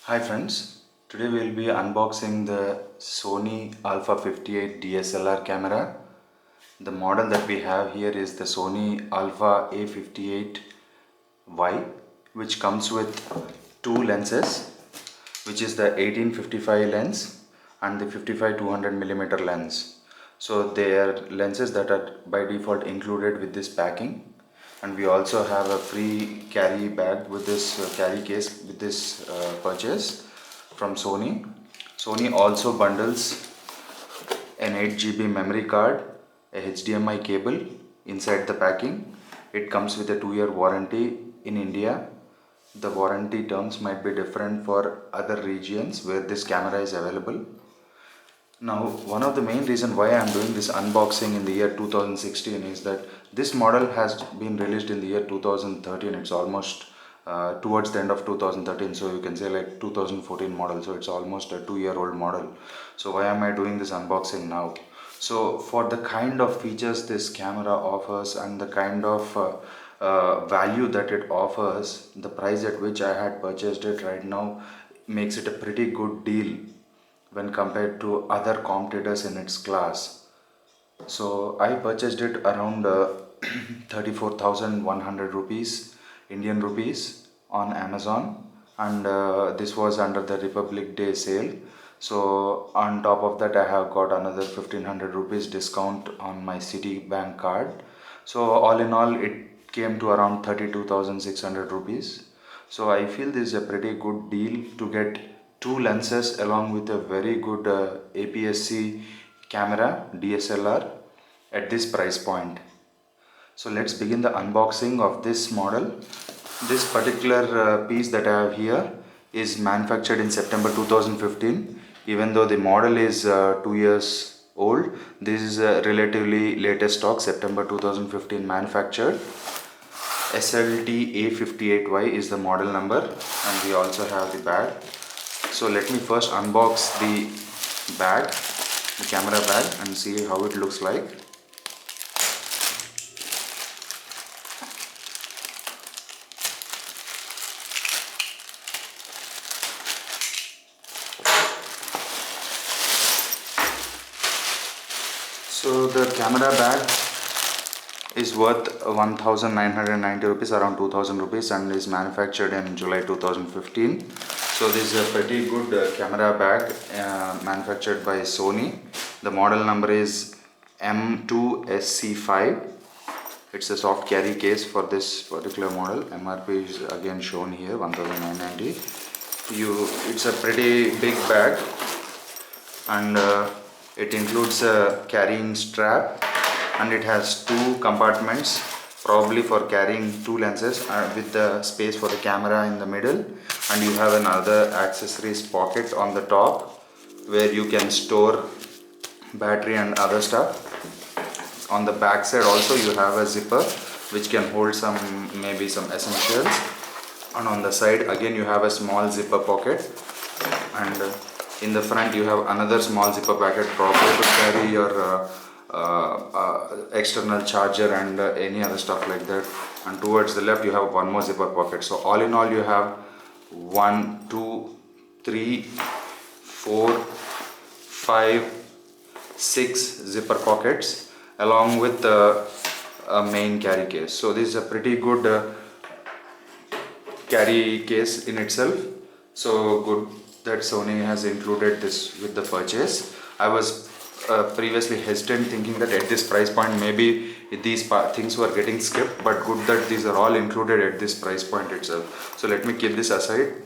Hi friends, today we will be unboxing the Sony Alpha 58 DSLR camera. The model that we have here is the Sony Alpha A58Y, which comes with two lenses, which is the 1855 lens and the 55 200mm lens. So they are lenses that are by default included with this packing, and we also have a free carry bag with this carry case with this purchase from Sony. Sony also bundles an 8 GB memory card, a HDMI cable inside the packing. It comes with a 2-year warranty in India. The warranty terms might be different for other regions where this camera is available. Now, one of the main reason why I am doing this unboxing in the year 2016 is that this model has been released in the year 2013. It's almost towards the end of 2013, so you can say like 2014 model. So it's almost a 2-year-old model. So why am I doing this unboxing now? So for the kind of features this camera offers and the kind of value that it offers, the price at which I had purchased it right now makes it a pretty good deal when compared to other competitors in its class. So I purchased it around 34,100 rupees, Indian rupees on Amazon, and this was under the Republic Day sale. So on top of that, I have got another 1500 rupees discount on my Citibank card. So all in all, it came to around 32,600 rupees. So I feel this is a pretty good deal to get two lenses along with a very good APS-C camera DSLR at this price point. So let's begin the unboxing of this model. This particular piece that I have here is manufactured in September 2015. Even though the model is 2 years old, this is a relatively latest stock, September 2015 manufactured. SLT-A58Y is the model number, and we also have the bag. So let me first unbox the bag, the camera bag, and see how it looks like. So the camera bag is worth 1990 rupees, around 2000 rupees, and is manufactured in July 2015. So this is a pretty good camera bag manufactured by Sony. The model number is M2SC5. It's a soft carry case for this particular model. MRP is again shown here, 1990. It's a pretty big bag, and it includes a carrying strap, and it has two compartments, probably for carrying two lenses with the space for the camera in the middle, and you have another accessories pocket on the top where you can store battery and other stuff. On the back side also you have a zipper which can hold maybe some essentials, and on the side again you have a small zipper pocket, and in the front you have another small zipper pocket, probably to carry your external charger and any other stuff like that. And towards the left you have one more zipper pocket. So all in all you have 1 2 3 4 5 6 zipper pockets along with the main carry case. So this is a pretty good carry case in itself. So good that Sony has included this with the purchase. I was previously hesitant, thinking that at this price point maybe these things were getting skipped, but good that these are all included at this price point itself. So let me keep this aside.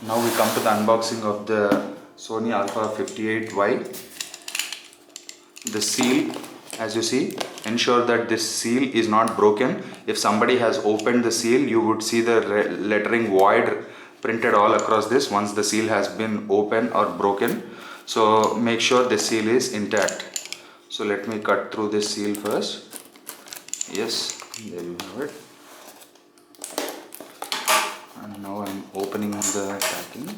Now we come to the unboxing of the Sony Alpha 58Y. The seal, as you see, ensure that this seal is not broken. If somebody has opened the seal, you would see the lettering void printed all across this once the seal has been open or broken. So make sure the seal is intact. So let me cut through this seal first. Yes, there you have it. And now I'm opening the packing.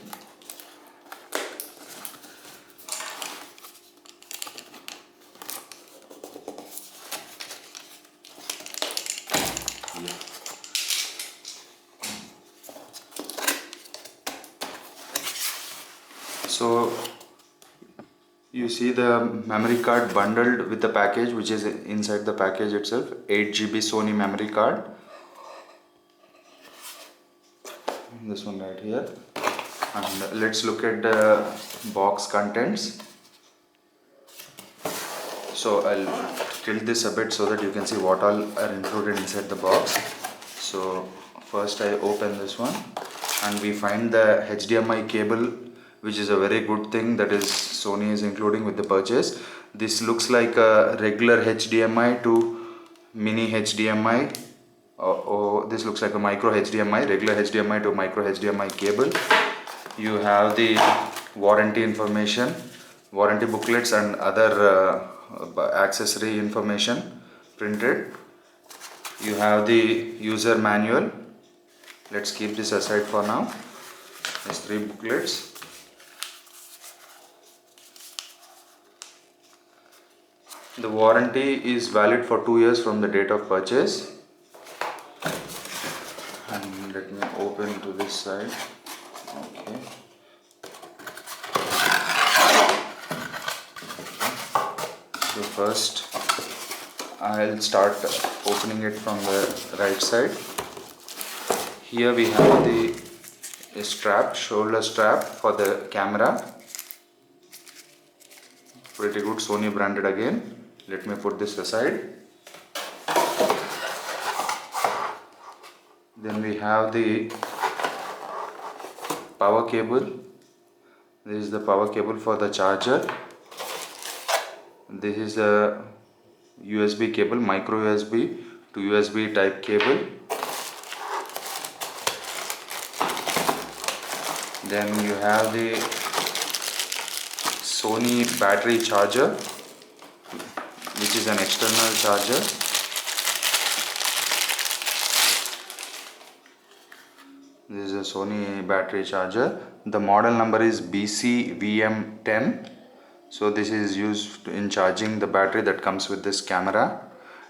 So you see the memory card bundled with the package, which is inside the package itself, 8 GB Sony memory card, this one right here. And let's look at the box contents. So I'll tilt this a bit so that you can see what all are included inside the box. So first I open this one and we find the HDMI cable, which is a very good thing that is Sony is including with the purchase. This looks like a regular HDMI to mini HDMI. This looks like a micro HDMI, regular HDMI to micro HDMI cable. You have the warranty information, warranty booklets and other accessory information printed. You have the user manual. Let's keep this aside for now. There's 3 booklets. The warranty is valid for 2 years from the date of purchase. And let me open to this side. Okay. So first I'll start opening it from the right side. Here we have the strap, shoulder strap for the camera. Pretty good, Sony branded again. Let me put this aside. Then we have the power cable. This is the power cable for the charger. This is a USB cable, micro USB to USB type cable. Then you have the Sony battery charger, which is an external charger. This is a Sony battery charger. The model number is BCVM10. So this is used in charging the battery that comes with this camera.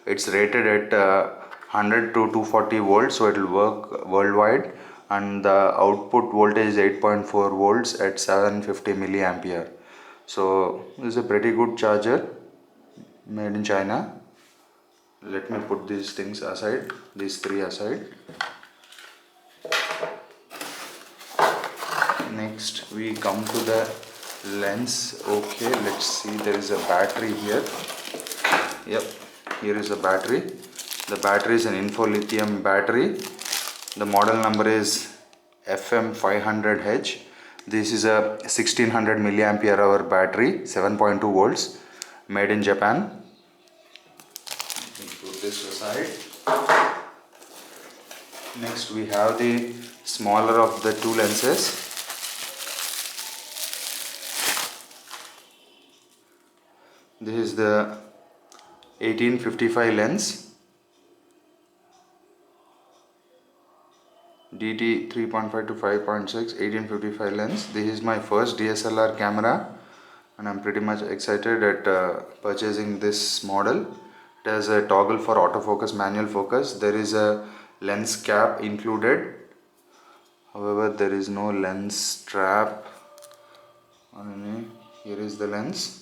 It's rated at 100 to 240 volts, so it will work worldwide. And the output voltage is 8.4 volts at 750 milliampere. So this is a pretty good charger made in China. Let me put these things aside, these 3 aside. Next we come to the lens. Okay, let's see, there is a battery here. Yep, here is a battery. The battery is an Info Lithium battery. The model number is FM500H. This is a 1600 milliampere hour battery, 7.2 volts, made in Japan. Put this aside. Next we have the smaller of the 2 lenses. This is the 1855 lens, DT 3.5 to 5.6, 1855 lens. This is my first DSLR camera and I'm pretty much excited at purchasing this model. It has a toggle for autofocus, manual focus. There is a lens cap included. However, there is no lens strap. Here is the lens.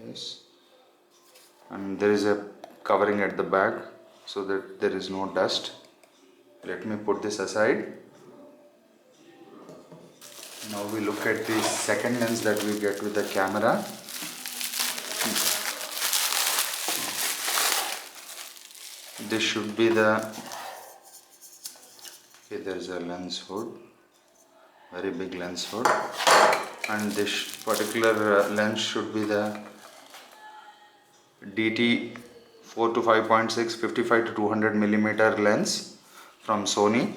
Yes, and there is a covering at the back so that there is no dust. Let me put this aside. Now we look at the second lens that we get with the camera. This should be the, okay, there is a lens hood, very big lens hood, and this particular lens should be the DT 4 to 5.6, 55 to 200 millimeter lens from Sony,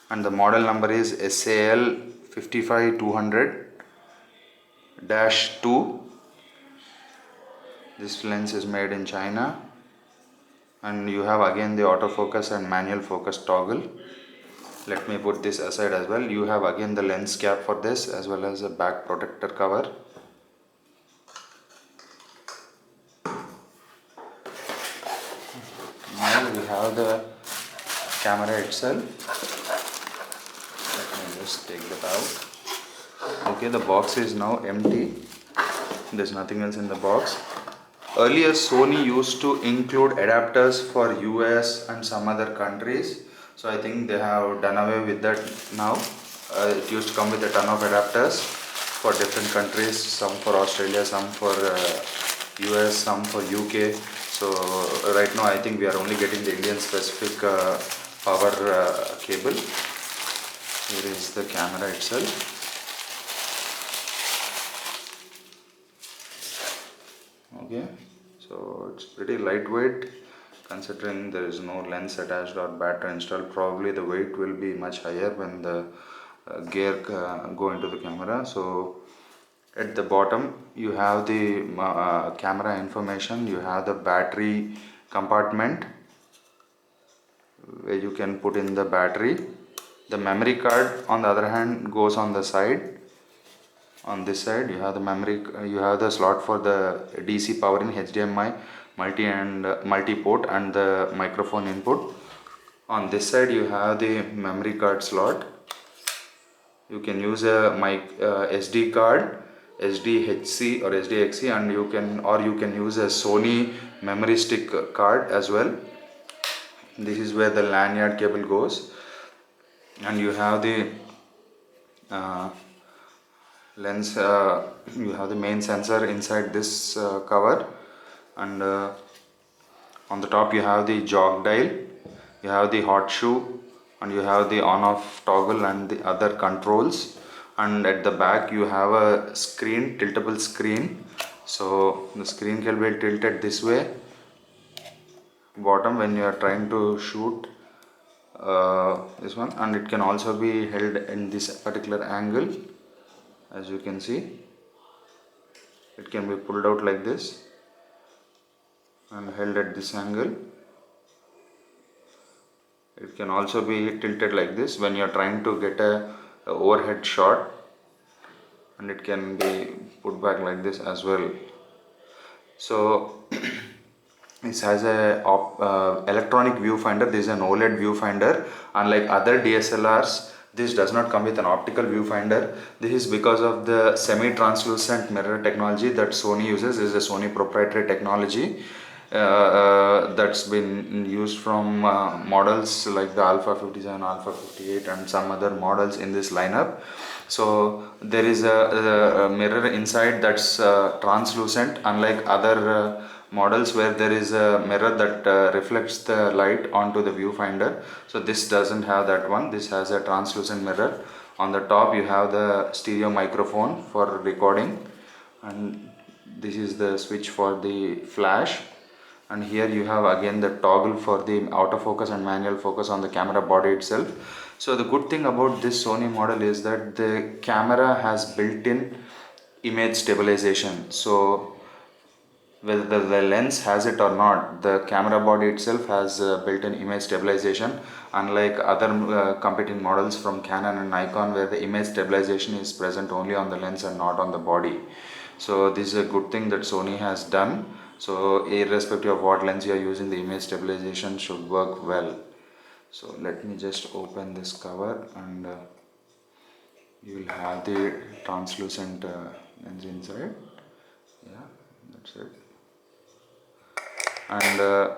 and the model number is SAL 55200-2. This lens is made in China, and you have again the autofocus and manual focus toggle. Let me put this aside as well. You have again the lens cap for this as well as a back protector cover. have the camera itself. Let me just take that out. Okay, the box is now empty. There's nothing else in the box. Earlier Sony used to include adapters for US and some other countries, so I think they have done away with that now. It used to come with a ton of adapters for different countries, some for Australia, some for US, some for UK. So right now I think we are only getting the Indian specific power cable. Here is the camera itself. Okay, so it's pretty lightweight considering there is no lens attached or battery installed. Probably the weight will be much higher when the gear go into the camera. So at the bottom you have the camera information, you have the battery compartment where you can put in the battery. The memory card on the other hand goes on the side. On this side you have the memory, you have the slot for the DC power in HDMI, multi port and the microphone input. On this side you have the memory card slot. You can use a SD card, SDHC or SDXC, and you can use a Sony memory stick card as well. This is where the lanyard cable goes, and you have the lens, you have the main sensor inside this cover, and on the top you have the jog dial, you have the hot shoe, and you have the on off toggle and the other controls. And at the back you have a screen, tiltable screen, so the screen can be tilted this way bottom when you are trying to shoot this one, and it can also be held in this particular angle. As you can see, it can be pulled out like this and held at this angle. It can also be tilted like this when you are trying to get a overhead shot, and it can be put back like this as well. So this has a electronic viewfinder. This is an OLED viewfinder. Unlike other DSLRs, this does not come with an optical viewfinder. This is because of the semi-translucent mirror technology that Sony uses. This is a Sony proprietary technology that's been used from models like the Alpha 57, Alpha 58 and some other models in this lineup. So there is a mirror inside that's translucent, unlike other models where there is a mirror that reflects the light onto the viewfinder. So this doesn't have that one. This has a translucent mirror. On the top you have the stereo microphone for recording, and this is the switch for the flash, and here you have again the toggle for the autofocus and manual focus on the camera body itself. So the good thing about this Sony model is that the camera has built-in image stabilization. So whether the lens has it or not, the camera body itself has built-in image stabilization, unlike other competing models from Canon and Nikon where the image stabilization is present only on the lens and not on the body. So this is a good thing that Sony has done. So irrespective of what lens you are using, the image stabilization should work well. So let me just open this cover, and you will have the translucent lens inside. Yeah, that's it. And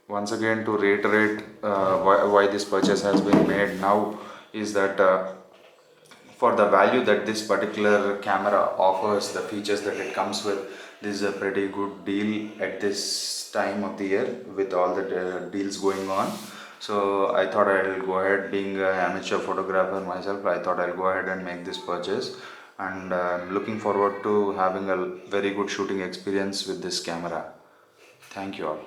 once again, to reiterate why this purchase has been made now is that for the value that this particular camera offers, the features that it comes with, this is a pretty good deal at this time of the year with all the deals going on. So I thought I'll go ahead, being an amateur photographer myself, I thought I'll go ahead and make this purchase, and I'm looking forward to having a very good shooting experience with this camera. Thank you all.